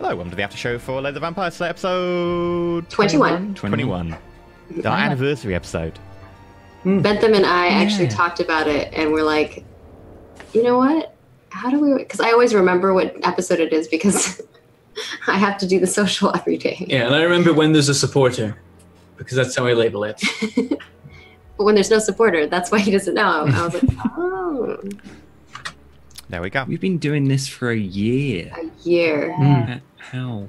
Hello, welcome to the after show for Layla the Vampire Slayer episode 21. 21. Our anniversary episode. Bentham and I actually talked about it, and we're like, you know what? How do we? Because I always remember what episode it is because I have to do the social every day. Yeah, and I remember when there's a supporter, because that's how I label it. But when there's no supporter, that's why he doesn't know. I was like, oh. There we go. We've been doing this for a year. A year. How?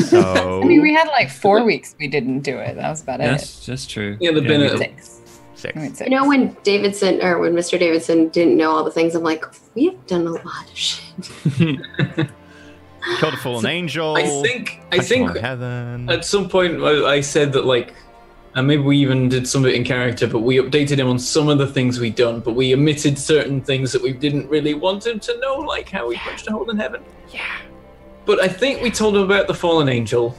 So, I mean, we had like 4 weeks we didn't do it. That was about That's true. Yeah, there've been Six. six. You know, when Davidson, or when Mr. Davidson didn't know all the things, I'm like, we have done a lot of shit. Killed a fallen angel. I think Heaven. at some point I said that, like, and maybe we even did some of it in character, but we updated him on some of the things we'd done, but we omitted certain things that we didn't really want him to know, like how we punched a hole in heaven. Yeah. But I think we told him about the fallen angel,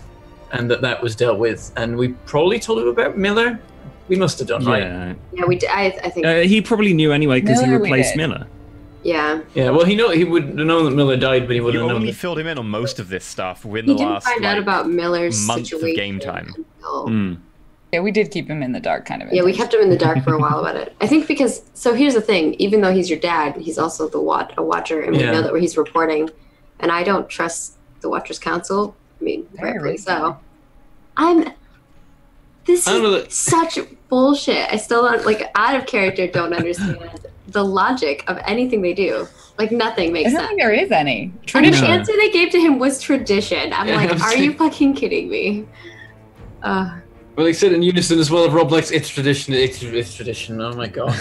and that was dealt with, and we probably told him about Miller. We must have done, right? Yeah, we did. I think. He probably knew anyway because he Miller we replaced did. Miller. Yeah. Yeah, well, he would have known that Miller died, but he would You have known only that. filled him in on most of this stuff within He the didn't last find out about Miller's month situation of game time. until- Yeah, we did keep him in the dark, kind of. Yeah, we kept him in the dark for a while about it. I think because, so here's the thing, even though he's your dad, he's also a watcher, and we know that he's reporting, and I don't trust the Watchers Council. I mean, rightfully so. This is such bullshit. I still don't, like, out of character, don't understand the logic of anything they do. Like, nothing makes I don't sense. think there is any. And the Tradition. answer they gave to him was tradition. I'm like, are you fucking kidding me? Well, they said in unison as well. If Rob likes it's tradition, it's tradition. Oh my god.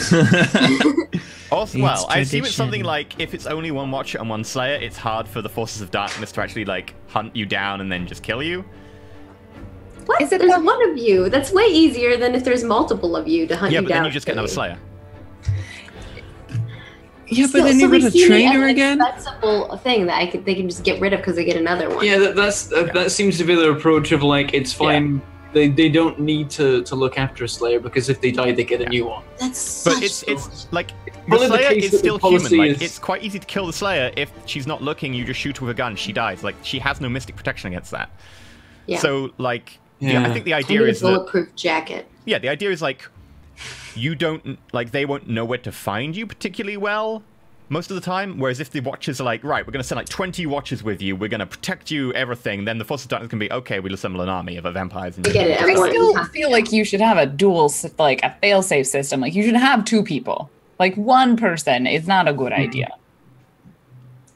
Also, well, I assume it's tradition. something like, if it's only one Watcher and one Slayer, it's hard for the Forces of Darkness to actually, like, hunt you down and then just kill you. What? Is it There's the- one of you. That's way easier than if there's multiple of you to hunt Yeah, you but down. then you just get another Slayer. Yeah, but then you got a trainer again. That's a simple thing that they can just get rid of because they get another one. Yeah, that seems to be their approach of, like, it's fine. They don't need to look after a Slayer because if they die, they get a new one. That's But such it's like, the Probably the Slayer case is that the still policy human. Like, is- it's quite easy to kill the Slayer. If she's not looking, you just shoot her with a gun, she dies. Like, she has no mystic protection against that. Yeah. So, like, Yeah. I think the I idea need a is that, bulletproof jacket. yeah, the idea is, like, you don't, like, they won't know where to find you particularly well most of the time, whereas if the Watchers are like, right, we're going to send, like, 20 Watchers with you, we're going to protect you, everything, then the Forces of Darkness can be, okay, we'll assemble an army of vampires. And I get it. I Everyone- still feel like you should have a like a fail-safe system. Like you should have two people. Like one person is not a good idea.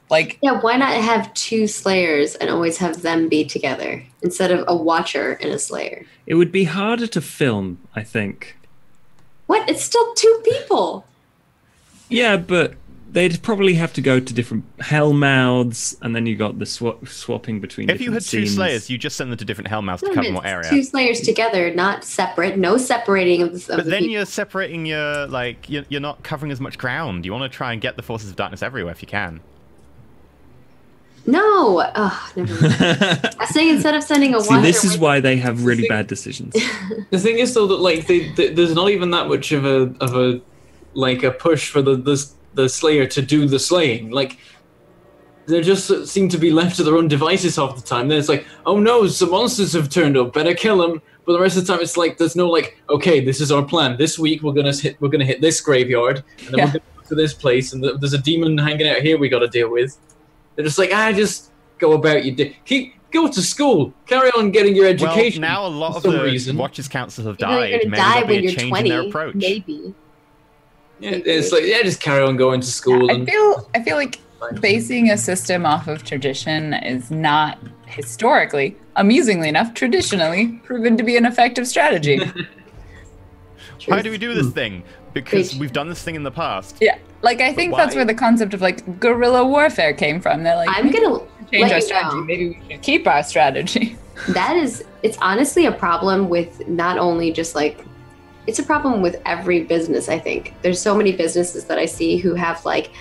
Like Yeah, why not have two Slayers and always have them be together instead of a Watcher and a Slayer? It would be harder to film, I think. What? It's still two people. Yeah, but they'd probably have to go to different hell mouths, and then you got the swapping between. if you had different two scenes. Slayers, you just send them to different Hellmouths to No, cover it's more area. two Slayers together, not separate. No separating of the. But then you're separating your, like, you're not covering as much ground. You want to try and get the Forces of Darkness everywhere if you can. No. Oh, never mind. I was saying instead of sending a See, Watcher. this is with- why they have really bad decisions. The thing is, though, that, like, there's not even that much of a like a push for the Slayer to do the slaying. Like, they just seem to be left to their own devices half the time. Then it's like, oh no, some monsters have turned up, better kill them. But the rest of the time, it's like there's no, like, okay, this is our plan. This week we're gonna hit this graveyard, and then we're gonna go to this place, and there's a demon hanging out here we got to deal with. They're just like, just go about your day. Go to school. Carry on getting your education. Well, now a lot of for some the reason. Watchers Councils have You know, died. you're gonna Maybe die there'll be when a you're change 20. in their approach. Maybe. Yeah, it's like, just carry on going to school. I feel like basing a system off of tradition is not historically, amusingly enough, traditionally proven to be an effective strategy. Why do we do this thing? Because Preach. we've done this thing in the past. Yeah, like I think that's why? where the concept of like guerrilla warfare came from. They're like, I'm gonna change let our you strategy. know. Maybe we should keep our strategy. It's honestly a problem with not only just like, it's a problem with every business, I think. There's so many businesses that I see who have like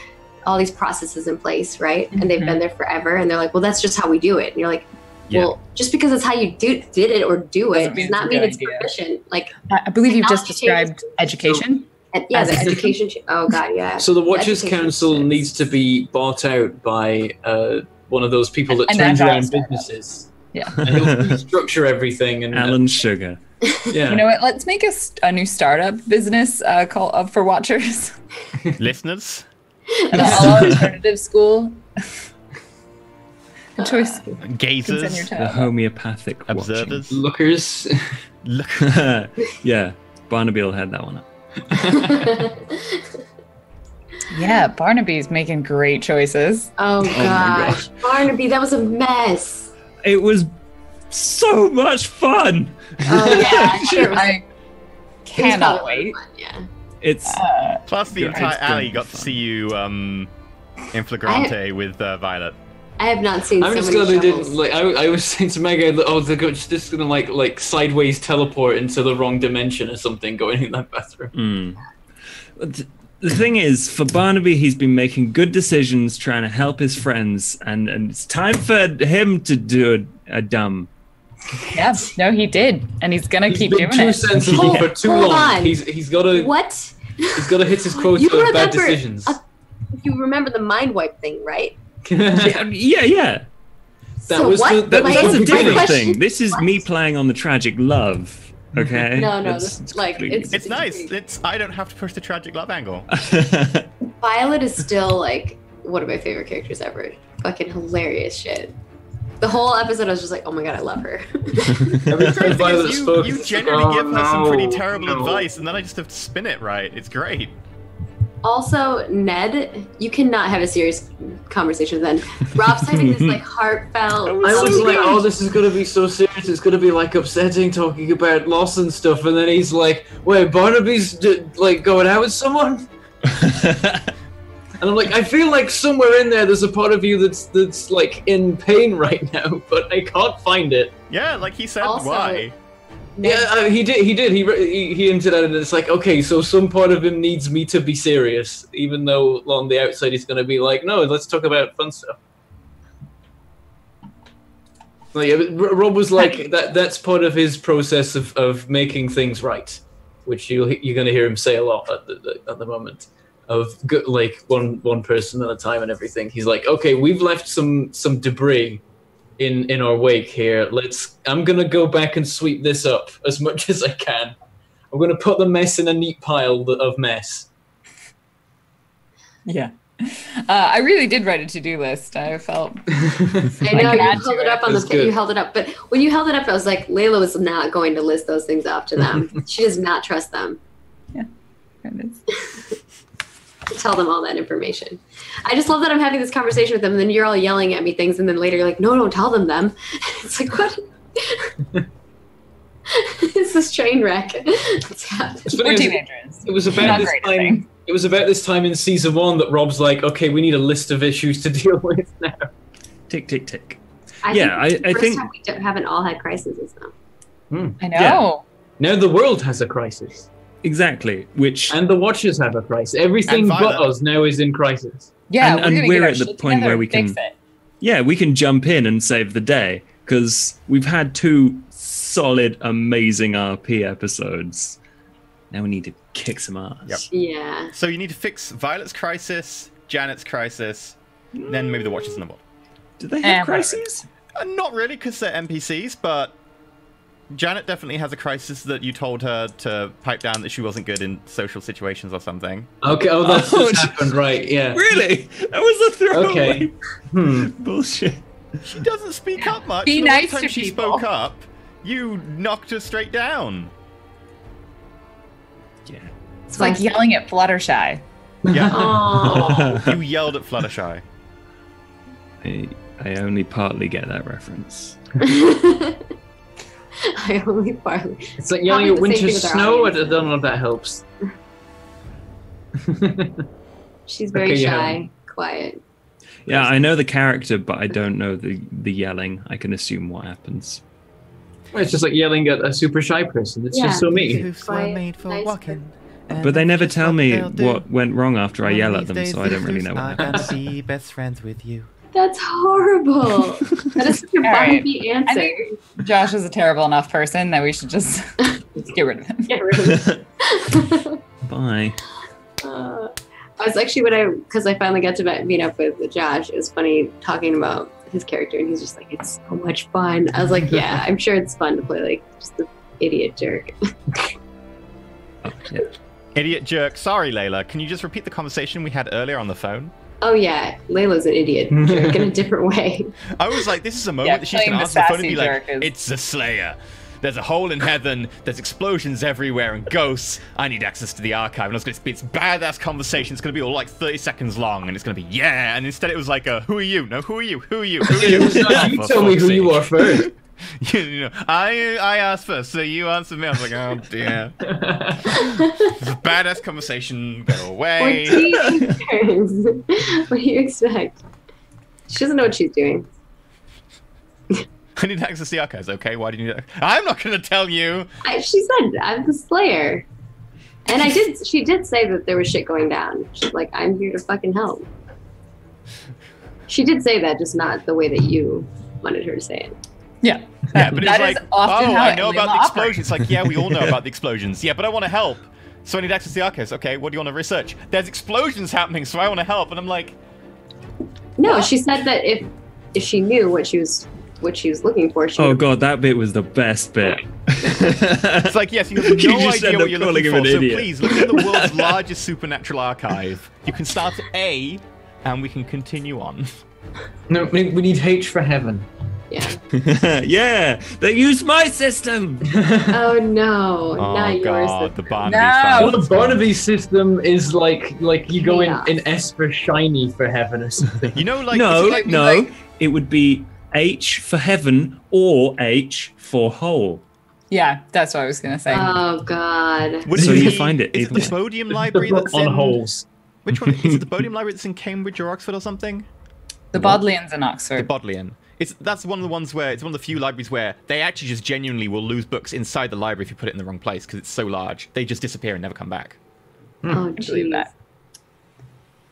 all these processes in place, right? And they've been there forever, and they're like, well, that's just how we do it. And you're like, well, just because it's how you did it or do it Doesn't mean does not it's a mean good it's idea. proficient. Like, I believe you've just Technology described education. and yeah, As the a- education. Oh God, yeah. So the Watchers Education Council shit. needs to be bought out by one of those people that And turns agile around startup. businesses. Yeah. And he'll restructure everything. And Alan Sugar. yeah. You know what? Let's make a new startup business called for Watchers. Listeners, The All Alternative School. Good choice. gazers, Consent your The time. homeopathic observers. Lookers. Look. watching. Yeah, Barnaby will head that one up. Yeah, Barnaby's making great choices. Oh my gosh, Barnaby, that was a mess. It was so much fun. Oh yeah, sure. I It was cannot probably wait. fun, yeah. It's Plus, the Yeah, entire it's gonna alley be got to fun. see you in flagrante with Violet. I have not seen I'm so just many glad they shovels. didn't. Like, I was saying to Meg, oh, they're just gonna like sideways teleport into the wrong dimension or something, going in that bathroom. The thing is, for Barnaby, he's been making good decisions, trying to help his friends, and it's time for him to do a dumb. Yeah, no, he did, and he's gonna He's keep been doing too it. sensible for too Hold long. on. He's got to What? he's got to hit his quota You of bad remember- decisions. You remember the mind wipe thing, right? Yeah. That So was what? that Like, was That's the a my different beginning. question- thing. This is me playing on the tragic love. Okay. No, It's this, like, completely it's- It's nice. It's I don't have to push the tragic love angle. different. Violet is still like one of my favorite characters ever. Fucking hilarious shit. The whole episode, I was just like, oh my god, I love her. Every time Violet you, spoke, you it's like, generally oh, give her some pretty no, terrible no. advice, and then I just have to spin it right. It's great. Also, Ned, you cannot have a serious conversation then. Rob's having this like heartfelt. I was Oh, like, gosh. oh, this is gonna be so serious. It's gonna be like upsetting talking about loss and stuff. And then he's like, wait, Barnaby's like going out with someone? And I'm like, I feel like somewhere in there's a part of you that's like in pain right now, but I can't find it. Yeah, like he said, Also- why? Ned, Yeah, he did. He hinted at it, and it's like, okay, so some part of him needs me to be serious, even though on the outside he's gonna be like, no, let's talk about fun stuff. Like, yeah, but Rob was like, that's part of his process of making things right, which you're gonna hear him say a lot at the moment. Of like one person at a time and everything. He's like, okay, we've left some debris in our wake here. I'm gonna go back and sweep this up as much as I can. I'm gonna put the mess in a neat pile of mess. Yeah. I really did write a to-do list. I felt I know I you had held to. it up on That's the good. you held it up, but when you held it up, I was like, Layla was not going to list those things off to them. She does not trust them to tell them all that information. I just love that I'm having this conversation with them, and then you're all yelling at me things, and then later you're like, no, don't tell them them. It's like, what? It's this train wreck. What's happening? It's funny, we're it was- teenagers. It was Not about this great at time. things. It was about this time in season 1 that Rob's like, okay, we need a list of issues to deal with now. Tick, tick, tick. think Yeah, it's the I first think- time we haven't all had crises though. I know. Yeah. Now the world has a crisis, Exactly. Which and the Watchers have a crisis. Everything And but Violet. us now is in crisis. Yeah, And gonna we're get our at the shit point together where and we can- fix it. yeah, we can jump in and save the day because we've had 2 solid, amazing RP episodes. Now we need to kick some ass. Yep. Yeah. So you need to fix Violet's crisis, Janet's crisis, then maybe the Watchers in the bottom. Do they have whatever. crises? Not really, because they're NPCs, but Janet definitely has a crisis that you told her to pipe down that she wasn't good in social situations or something. Okay, that's Oh, just happened, right? Yeah. Really? That was a throwaway. Okay. Bullshit. She doesn't speak up much. Be and the one nice time to she people. spoke up, you knocked her straight down. Yeah. It's like yelling at Fluttershy. Yeah. Oh. You yelled at Fluttershy. I only partly get that reference. I only partly. It's like yelling at Probably the same winter thing with our snow. I audience. don't know if that helps. She's very Okay, yeah. shy, quiet. Yeah, I know the character, but I don't know the yelling. I can assume what happens. Well, it's just like yelling at a super shy person. It's just so mean. Quiet, nice person. But they never tell me what went wrong after I yell at them, so I don't really know what I'm happens. gonna be best friends with you. That's horrible. That is such a All right. Buffy I answer. think Josh is a terrible enough person that we should just get rid of him. Get rid of it. Bye. I was actually because I finally got to meet up with Josh. It was funny talking about his character, and he's just like, it's so much fun. I was like, yeah, I'm sure it's fun to play like just the idiot jerk. Oh, yeah. Idiot jerk. Sorry, Layla. Can you just repeat the conversation we had earlier on the phone? Oh yeah, Layla's an idiot jerk in a different way. I was like, this is a moment that she's going to answer the phone and be like, it's the Slayer. There's a hole in heaven, there's explosions everywhere and ghosts. I need access to the archive. And I was going to be it's badass conversation. It's going to be all like 30 seconds long, and it's going to be, yeah. And instead it was like, who are you? No, who are you? Who are you? Who are you? You tell me who you are first. You know, I asked first, so you answered me. I was like, oh dear. It's a badass conversation. Go away. 14 turns. What do you expect? She doesn't know what she's doing. I need access to the archives. Okay, why do you need that? I'm not going to tell you. She said, I'm the Slayer. And she did say that there was shit going down. She's like, I'm here to fucking help. She did say that, just not the way that you wanted her to say it. Yeah. Yeah, but it's like, often how I know about the Layla explosions. It's like, yeah, we all know about the explosions. Yeah, but I want to help. So I need access to the archives. Okay, what do you want to research? There's explosions happening, so I want to help. And I'm like... No, she said that if she knew what she was looking for, she would... God, that bit was the best bit. It's like, yes, you have You no just idea end what up you're calling looking him for, an so idiot. please, look at the world's largest supernatural archive. You can start at A, and we can continue on. No, we need H for heaven. Yeah. Yeah, they used my system. Oh no, Oh not yours. god, the Barnaby No. style. Well, the Barnaby system is like you go Yeah. in S for shiny for heaven or something. You know, like... No, it's like- no, it would be H for heaven or H for hole. Yeah, that's what I was gonna say. Oh god. Would So it you be- find it Is it the either Bodium Library that's on in... holes. Which one? Is it the Bodium Library that's in Cambridge or Oxford or something? The Bodleians in The Oxford. Bodleian. That's one of the ones where it's one of the few libraries where they actually just genuinely will lose books inside the library if you put it in the wrong place because it's so large. They just disappear and never come back. Oh I believe jeez. that.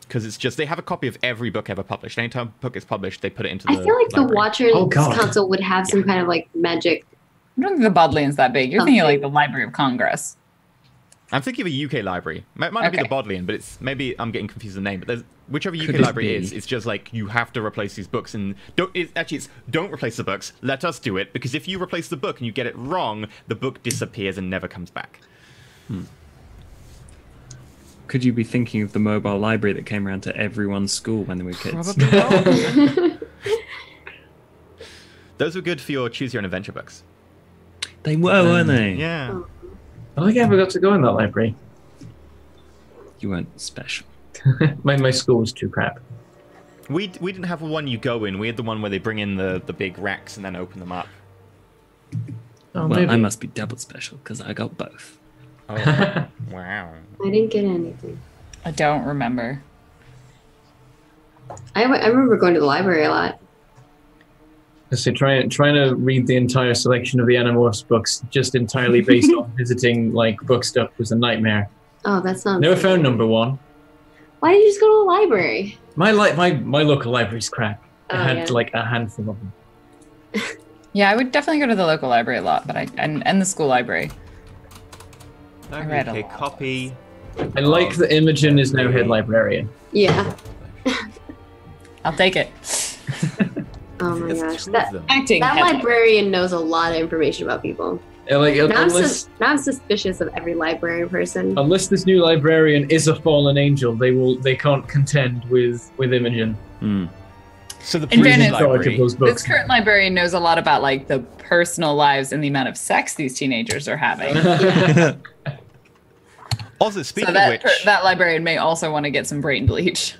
Because it's just, they have a copy of every book ever published. Anytime a book is published, they put it into the I feel like the library. Watchers Oh, God. Council would have some kind of like magic. I don't think the Bodleian's that big. You're Okay. thinking like the Library of Congress. I'm thinking of a UK library. It might not be the Okay. Bodleian, but it's maybe I'm getting confused with the name. But there's whichever Could UK it library be? is, it's just like you have to replace these books and don't replace the books. Let us do it because if you replace the book and you get it wrong, the book disappears and never comes back. Could you be thinking of the mobile library that came around to everyone's school when they were kids? Probably not. Those were good for your choose your own adventure books. They were, weren't they? Yeah. I think I ever got to go in that library. You weren't special. My school was too crap. We didn't have one you go in. We had the one where they bring in the big racks and then open them up. Oh, Well, maybe. I must be double special because I got both. Oh, wow. I didn't get anything. I don't remember. I remember going to the library a lot. So trying to read the entire selection of the Animorphs books just entirely based on visiting like book stuff was a nightmare. Oh, that sounds. Never found number one. Why did you just go to the library? My local library's crap. I Oh, had yeah. like a handful of them. Yeah, I would definitely go to the local library a lot, but and the school library. I read a Okay, lot. copy. I like that Imogen is now head librarian. Yeah. I'll take it. Oh my It's gosh, two of that them. Acting. that head librarian knows a lot of information about people. Like Now unless I'm suspicious of every librarian person. unless this new librarian is a fallen angel, they can't contend with Imogen. Hmm. So the In prison fairness- library. Those This books. current librarian knows a lot about like the personal lives and the amount of sex these teenagers are having. Also, So speaking of that which, that librarian may also want to get some brain bleach.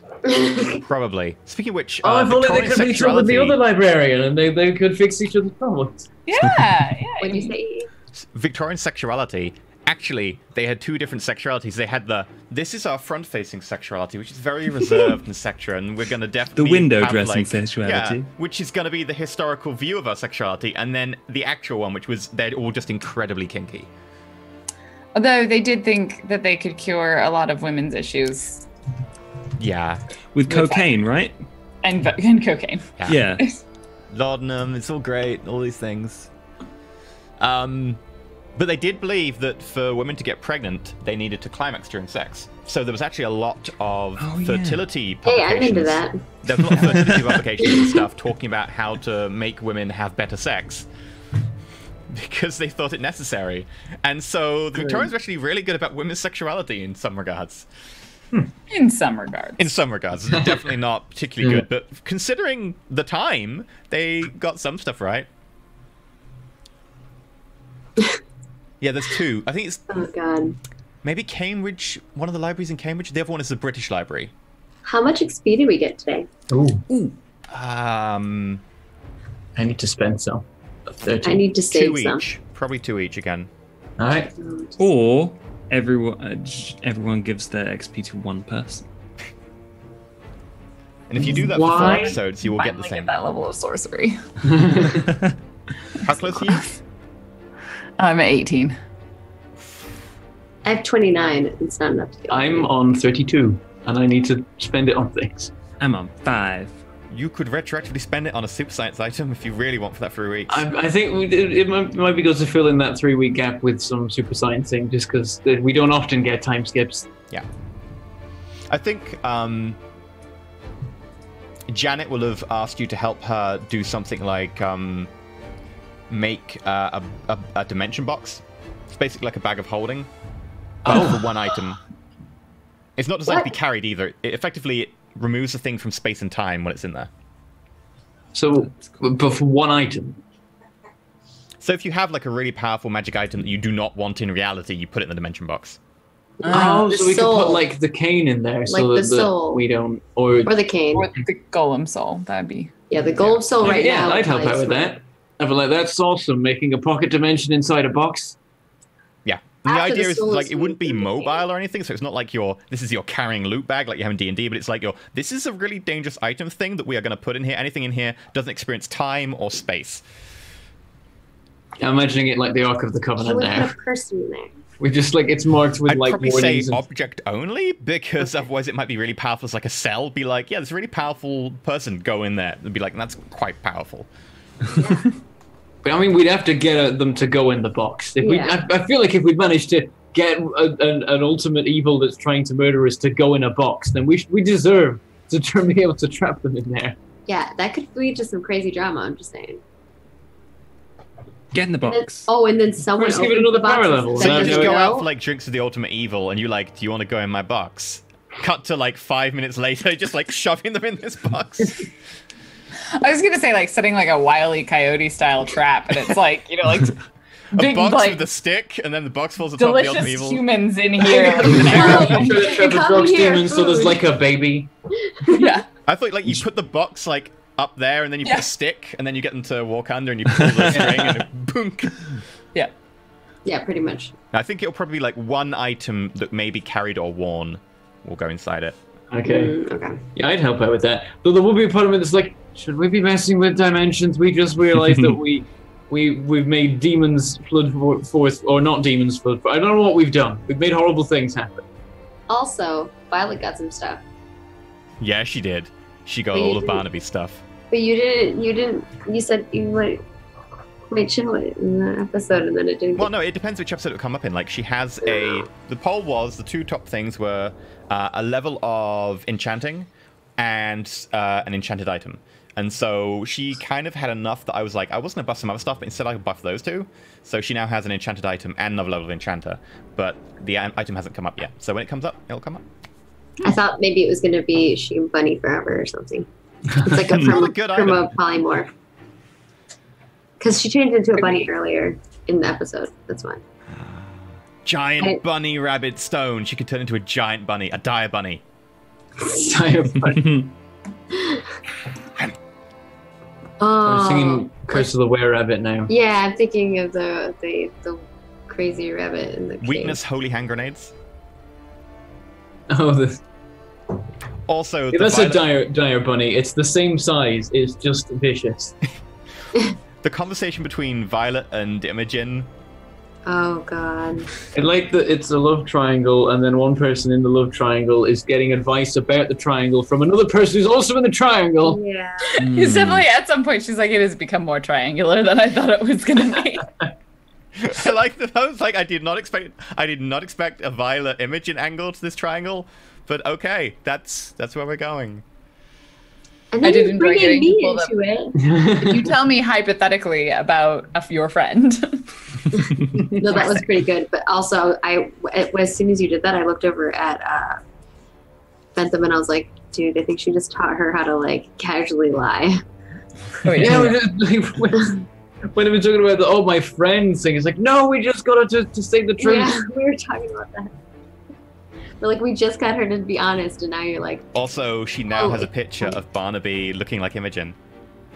probably. Speaking of which, Oh, if only they Victorian could meet up with the sexuality- other librarian and they could fix each other's problems. Yeah, yeah. What do you say? Victorian sexuality. Actually, they had two different sexualities. They had this is our front-facing sexuality, which is very reserved and sexual, and we're going to definitely The window have, dressing like, sexuality. Yeah, which is going to be the historical view of our sexuality, and then the actual one, which was they're all just incredibly kinky. Although they did think that they could cure a lot of women's issues Yeah, With cocaine, right? and cocaine. Yeah. laudanum, it's all great, all these things. But they did believe that for women to get pregnant, they needed to climax during sex. So there was actually a lot of fertility publications. Hey, I'm into that. There's a lot of fertility publications and stuff talking about how to make women have better sex. Because they thought it necessary. And so the Victorians were actually really good about women's sexuality in some regards. In some regards. In some regards. Definitely not particularly good. But considering the time, they got some stuff right. Yeah, there's two. I think it's... Oh, God. Maybe Cambridge, one of the libraries in Cambridge. The other one is the British Library. How much XP did we get today? Ooh. I need to spend some. 30. I need to save two some. each. Probably two each again. All right. Or everyone gives their XP to one person. And if you do that for 4 episodes, you will get the Finally same. that level of sorcery. How close are you? I'm at 18. I have 29. It's not enough to get. I'm on 32, and I need to spend it on things. I'm on 5. You could retroactively spend it on a super science item if you really want for that 3 weeks. I think it might be good to fill in that 3-week gap with some super science thing, just because we don't often get time skips. Yeah. I think Janet will have asked you to help her do something like make a dimension box. It's basically like a bag of holding for one item. It's not designed to be carried either. It removes the thing from space and time when it's in there. So, but for one item. So if you have like a really powerful magic item that you do not want in reality, you put it in the dimension box. So we soul. could put like the cane in there, so Like that, the soul. we don't, or the cane. Or the golem soul. That'd be. Yeah, the gold soul right yeah, now. I'd help out with is- that. I'd be like, that's awesome, making a pocket dimension inside a box. Yeah. And the After idea the is soul like is it wouldn't be moved in the mobile or anything, so it's not like this is your carrying loot bag like you have in D&D, but it's like this is a really dangerous item thing that we are going to put in here. Anything in here doesn't experience time or space. I'm imagining it like the Ark of the Can Covenant we put now. a person in there? We just like it's marked with I'd like probably say warnings. object only, because otherwise it might be really powerful as like a cell. Be like, yeah, there's a really powerful person, go in there. And be like, that's quite powerful. But I mean, we'd have to get them to go in the box. If Yeah. I feel like if we'd managed to get an ultimate evil that's trying to murder us to go in a box, then we deserve to be able to trap them in there. Yeah, that could lead to some crazy drama. I'm just saying. Get in the And then, box. and then someone Let's give it opens another the box power and level. says, So you just no, go no. out for like drinks of the ultimate evil, and you like, do you want to go in my box? Cut to like 5 minutes later, just like shoving them in this box. I was gonna say like setting like a Wile E. Coyote style trap, and it's like like A big box like with a stick, and then the box falls atop the ultimate delicious evil. humans in here. with an Try arrow. to trap the Come Brooks here, demon, so there's food. like a baby. Yeah. I thought like you put the box like up there, and then you put Yeah. a stick, and then you get them to walk under, and you pull the string, and it, boonk. Yeah. Yeah, pretty much. I think it'll probably be like one item that may be carried or worn will go inside it. Okay. Okay. Yeah, I'd help out with that. Though there will be a part of it that's like, should we be messing with dimensions? We just realized that we've made demons flood forth, or not demons flood forth. I don't know what we've done. We've made horrible things happen. Also, Violet got some stuff, Yeah, she did. She got But you all of didn't- Barnaby stuff. but you didn't. You said you might show it in the episode, and then it didn't. Well, no, it depends which episode it will come up in. Like, she has the poll was, the two top things were a level of enchanting and an enchanted item. And so she kind of had enough that I was like, I was going to buff some other stuff, but instead I buff those two. So she now has an enchanted item and another level of enchanter. But the item hasn't come up yet. So when it comes up, it'll come up. I thought maybe it was going to be She and Bunny Forever or something. It's like a Not from, a good from a item. polymorph. Because she changed into a bunny earlier in the episode. That's why. Giant bunny rabbit stone. She could turn into a giant bunny, a dire bunny. Oh, I'm singing Curse of the Were Rabbit now. yeah, I'm thinking of the crazy rabbit in the cave. Weakness, holy hand grenades. Oh, this. Also, Yeah, that's a dire bunny. It's the same size. It's just vicious. the conversation between Violet and Imogen. Oh god. I like that it's a love triangle, and then one person in the love triangle is getting advice about the triangle from another person who's also in the triangle. Yeah. It's definitely at some point she's like, it has become more triangular than I thought it was gonna be. I like the I was like, I did not expect a Violet Imogen angle to this triangle, but okay, that's where we're going. And I then did you're enjoy bringing getting me pulled up. into it. If you tell me hypothetically about your friend. No, that was pretty good. But also, as soon as you did that, I looked over at Bentham and I was like, dude, I think she just taught her how to like casually lie. Oh, Yeah, when I was talking about the my friends thing, it's like, no, we just got her to say the truth. Yeah, we were talking about that. But like, we just got her to be honest, and now you're like, Also, she now has a picture of Barnaby looking like Imogen.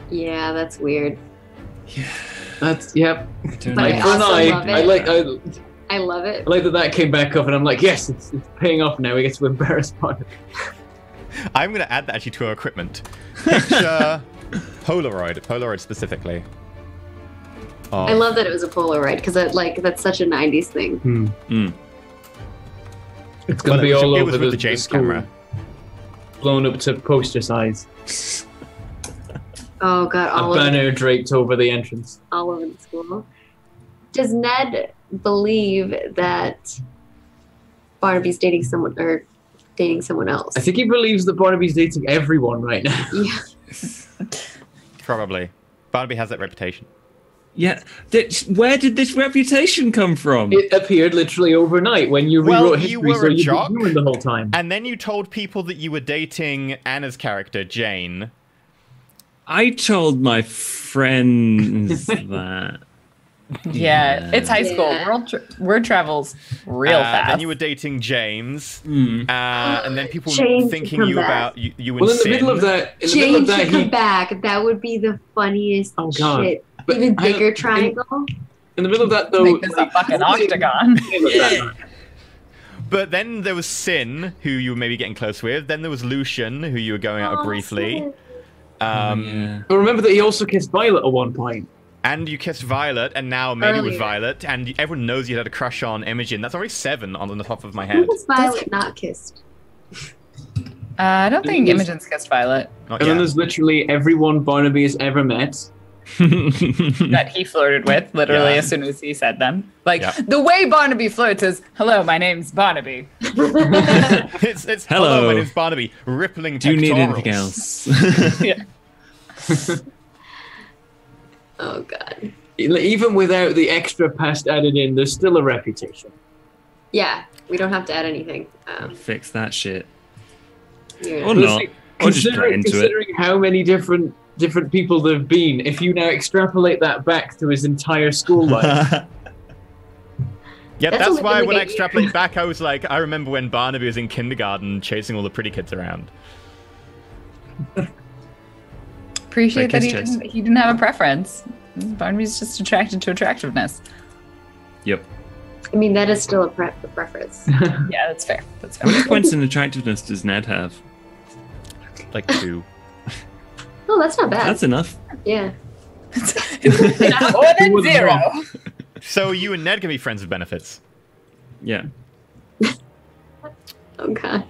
yeah, that's weird. That's yep. But Like I for an also eye, love I it. like I love it. I like that came back up, and I'm like, yes, it's paying off now. We get to embarrass Barnaby. I'm going to add that actually to our equipment. Picture Polaroid specifically. I love that it was a Polaroid because that's such a '90s thing. It's gonna be all it over was with the the James school, camera. blown up to poster size. Oh god, A banner draped over the entrance. all over the school. Does Ned believe that Barnaby's dating someone else? I think he believes that Barnaby's dating everyone right now. Yeah. Probably. Barnaby has that reputation. Yeah. Where did this reputation come from? It appeared literally overnight when you Well, rewrote you history, were so a you'd jock. been doing the whole time. And then you told people that you were dating Anna's character, Jane. I told my friends that. Yeah, it's high school. Yeah. Word travels real fast. Then you were dating James. Mm. And then people James were thinking should you come about you and Well, in the Sin. middle of that, Jane should come back. That would be the funniest Oh, God. shit. But Even I- bigger triangle. in the middle of that though, Make this a fucking octagon. But then there was Sin, who you were maybe getting close with. Then there was Lucian, who you were going out with briefly. Sin. Yeah. But remember that he also kissed Violet at one point. And you kissed Violet, and now maybe with Earlier. Violet. And everyone knows you had a crush on Imogen. That's already 7 on the top of my Who head. was Violet not kissed? I don't think Imogen's kissed Violet. Not And then yet. there's literally everyone Barnaby has ever met. That he flirted with, literally, Yeah. as soon as he said them. Like, Yeah. the way Barnaby flirts is, hello, my name's Barnaby. It's hello, my name's Barnaby. Rippling Do you need pectorals. anything else? Yeah. Oh god. Even without the extra past added in, there's still a reputation. Yeah, we don't have to add anything. Fix that shit. Yeah. Or But not. see, Or just play into it. considering how many different people there've been, if you now extrapolate that back to his entire school life, Yeah, That's that's only why been when I like a extrapolate back, I was like, I remember when Barnaby was in kindergarten chasing all the pretty kids around. Appreciate that Kiss chase. he didn't have a preference. Barnaby's just attracted to attractiveness. Yep. I mean, that is still a preference. Yeah, that's fair. That's How many fair. points in attractiveness does Ned have? Like 2. Oh, that's not bad. That's enough. Yeah. More than was 0. wrong. So you and Ned can be friends with benefits. Yeah. Oh god.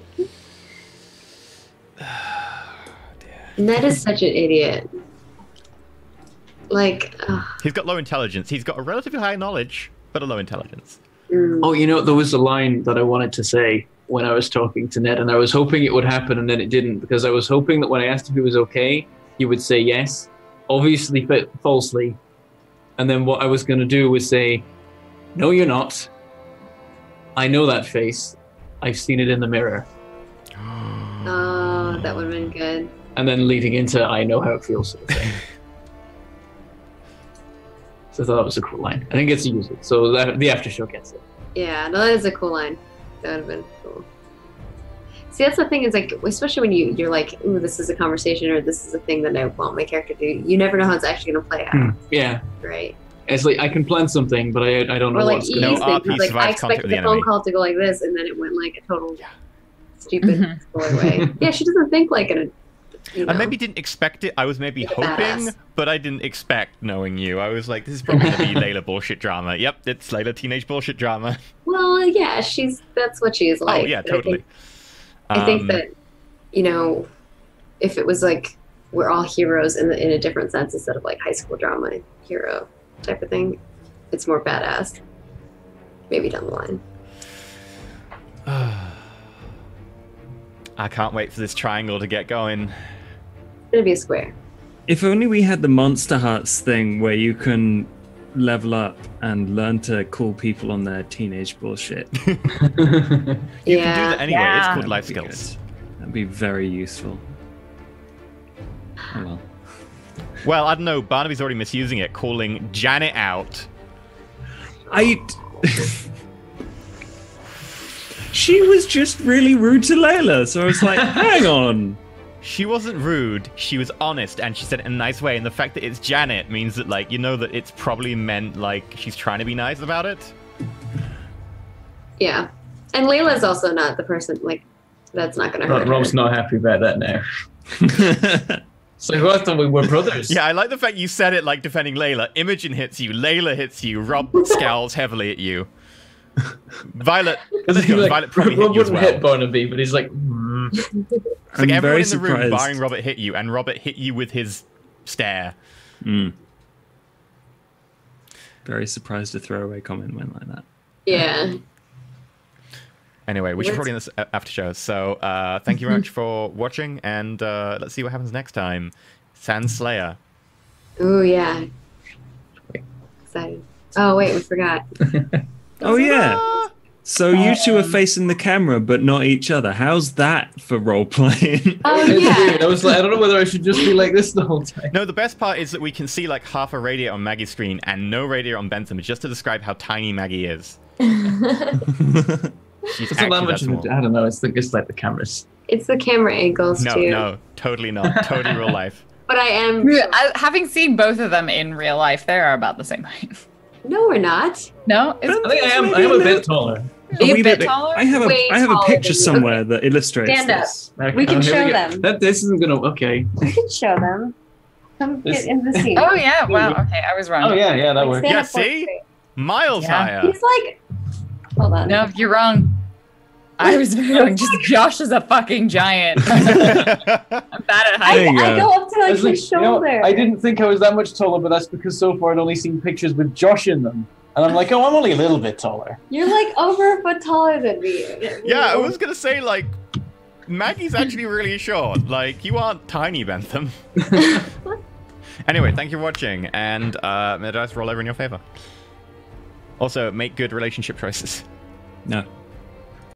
Ned is such an idiot. Like, He's got low intelligence. He's got a relatively high knowledge, but a low intelligence. Oh, you know, there was a line that I wanted to say when I was talking to Ned, and I was hoping it would happen, and then it didn't, because I was hoping that when I asked if he was okay, he would say yes, obviously but falsely. And then what I was going to do was say, no, you're not. I know that face. I've seen it in the mirror. oh, that would have been good. And then leading into, I know how it feels, sort of thing. So I thought that was a cool line. I didn't get to use it, so the after show gets it. Yeah, no, that is a cool line. That would have been cool. See, that's the thing is like, especially when you're like, ooh, this is a conversation or this is a thing that I want my character to do. You never know how it's actually going to play out, Yeah. right? It's like, I can plan something, but I don't know Or like what's E's going No to thing, RP 'cause, like I survives contact expected with the the phone enemy. call to go like this, and then it went like a total stupid spoiler way. Yeah, she doesn't think like a. You know, I maybe didn't expect it. I was maybe Like a hoping, badass. but I didn't expect knowing you. I was like, this is probably going to be Layla bullshit drama. Yep, it's Layla teenage bullshit drama. Well, yeah, that's what she is like. Oh, yeah, But totally. I think that, you know, if it was like we're all heroes in a different sense instead of like high school drama hero type of thing, it's more badass. Maybe down the line. I can't wait for this triangle to get going. It's gonna be a square. If only we had the Monster Hearts thing where you can level up and learn to call people on their teenage bullshit. You can do that anyway. Yeah. It's called life That'd be skills. good. That'd be very useful. Oh well. Well, I don't know. Barnaby's already misusing it, calling Janet out. She was just really rude to Layla, so I was like, hang on. She wasn't rude. She was honest, and she said it in a nice way. And the fact that it's Janet means that, like, you know that it's probably meant like she's trying to be nice about it. Yeah. And Layla's also not the person, like, that's not gonna hurt Rob's her. not happy about that now. So I thought we were brothers. Yeah, I like the fact you said it like defending Layla. Imogen hits you, Layla hits you, Rob scowls heavily at you. Violet, Violet probably hit Rob you as wouldn't well. hit Barnaby, but he's like, It's like I'm everyone very in the room, surprised. barring Robert, hit you, and Robert hit you with his stare. Very surprised a throwaway comment went like that. Yeah. Anyway, we should probably end this after show. So thank you very much for watching, and let's see what happens next time. Sand Slayer. Ooh, yeah. Excited. Oh, wait, we forgot. Oh yeah. So you two are facing the camera but not each other. How's that for role playing? Oh, it's yeah. weird. I was like, I don't know whether I should just be like this the whole time. No, the best part is that we can see like half a radiator on Maggie's screen and no radiator on Bentham, just to describe how tiny Maggie is. She's It's not that actually much that of a, small. I don't know, it's like the cameras. It's the camera angles, No, too. no, totally not. Totally real life. But I am... Having seen both of them in real life, they are about the same height. No, we're not. No? I think I am a bit taller. Are you a bit bit- taller? I have Way a taller picture than you. somewhere that illustrates Stand up. this. Okay, We can here show go. them. This isn't gonna, okay. We can show them. Come This- get in the scene. Oh, yeah. Wow. Okay, I was wrong. Oh yeah, that Like, works. stand Yeah, up for see? it. Miles Yeah. higher. He's like... Hold on. No, you're wrong. I was very wrong. Just Josh is a fucking giant. I'm bad at There height. you I go. go up to I like was like, his you know, shoulder. I didn't think I was that much taller, but that's because so far I'd only seen pictures with Josh in them. And I'm like, oh, I'm only a little bit taller. You're like over a foot taller than me. Yeah, I was gonna say, like, Maggie's actually really short. Like, you aren't tiny, Bentham. Anyway, thank you for watching, and may the dice roll over in your favor. Also, make good relationship choices. No.